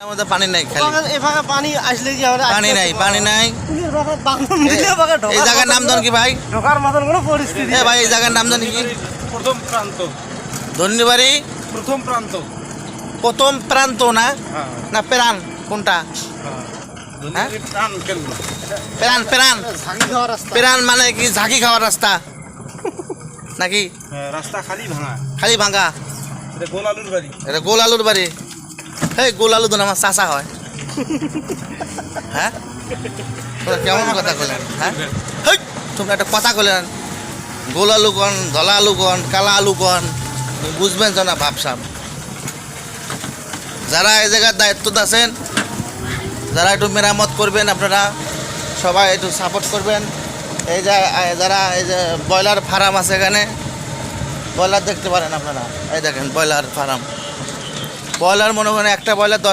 মধ্যে পানি নাই, খালি এভাবে পানি আসলে কি হবে? পানি নাই, পানি নাই। এই জায়গার নাম জানো কি ভাই? ঢোকার মতন কোনো পরিস্থিতি ভাই এই জায়গার নাম জানি কি? প্রথম প্রান্ত। ধন্যবাড়ি প্রথম প্রান্ত। প্রথম প্রান্ত না না প্রাণ কোনটা? প্রাণ কেন্দ্র। প্রাণ প্রাণ ঝাঁকি খাওয়ার রাস্তা। প্রাণ মানে কি ঝাঁকি খাওয়ার রাস্তা নাকি? রাস্তা খালি ভাঙা। খালি ভাঙা। এটা গোল আলুর বাড়ি। এটা গোল আলুর বাড়ি। এই গোল আলু তো আমার চাষা হয়। হ্যাঁ তোরা কেমন কথা বলেন? হ্যাঁ হেই, তোমরা একটা কথা বলেন, গোল আলু কন, ধলা আলু কন, কালা আলু কন, বুঝবেন তো না ভাবসাব। যারা এই জায়গার দায়িত্বত আছেন, যারা একটু মেরামত করবেন, আপনারা সবাই একটু সাপোর্ট করবেন। এই যে যারা এই যে ব্রয়লার ফার্ম আছে এখানে, ব্রয়লার দেখতে পারেন আপনারা। এই দেখেন ব্রয়লার ফার্ম। ব্রয়লার মনে করেন একটা ব্রয়লার 10